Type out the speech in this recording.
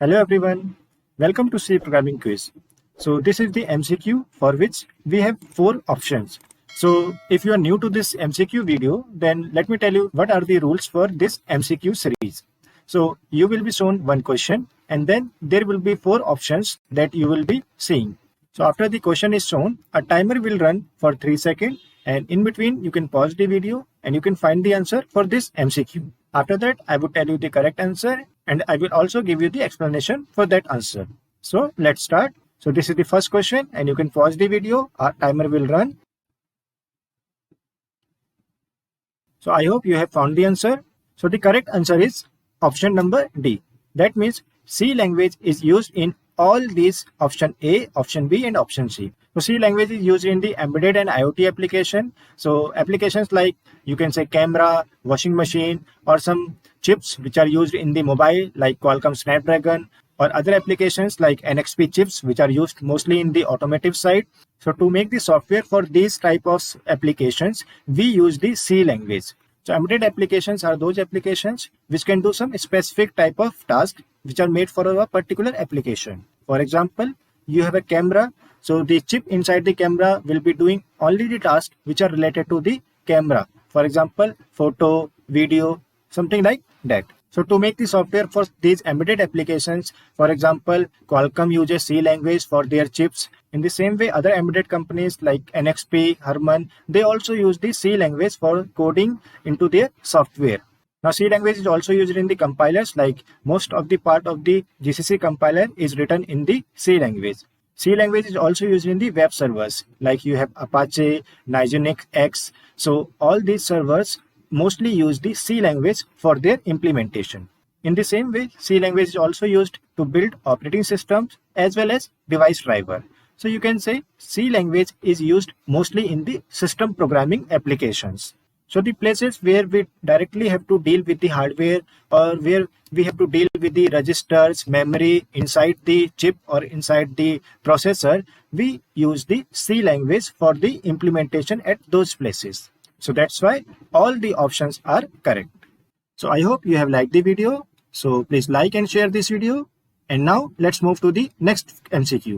Hello everyone, welcome to C Programming Quiz. So this is the MCQ for which we have 4 options. So if you are new to this MCQ video, then let me tell you what are the rules for this MCQ series. So you will be shown one question and then there will be 4 options that you will be seeing. So after the question is shown, a timer will run for 3 seconds and in between you can pause the video and you can find the answer for this MCQ. After that, I would tell you the correct answer and I will also give you the explanation for that answer. So let's start. So this is the first question and you can pause the video. Our timer will run. So I hope you have found the answer. So the correct answer is option number D. That means C language is used in all these option A, option B and option C. So C language is used in the embedded and IoT application. So applications like you can say camera, washing machine or some chips which are used in the mobile like Qualcomm Snapdragon or other applications like NXP chips which are used mostly in the automotive side. So to make the software for these type of applications, we use the C language. So embedded applications are those applications which can do some specific type of task which are made for a particular application. For example, you have a camera, so the chip inside the camera will be doing only the tasks which are related to the camera. For example, photo, video, something like that. So to make the software for these embedded applications, for example, Qualcomm uses C language for their chips. In the same way, other embedded companies like NXP, Harman, they also use the C language for coding into their software. Now, C language is also used in the compilers, like most of the part of the GCC compiler is written in the C language. C language is also used in the web servers, like you have Apache, Nginx X. So all these servers mostly use the C language for their implementation. In the same way, C language is also used to build operating systems as well as device driver. So you can say C language is used mostly in the system programming applications. So the places where we directly have to deal with the hardware or where we have to deal with the registers, memory inside the chip or inside the processor, we use the C language for the implementation at those places. So that's why all the options are correct. So I hope you have liked the video. So please like and share this video. And now let's move to the next MCQ.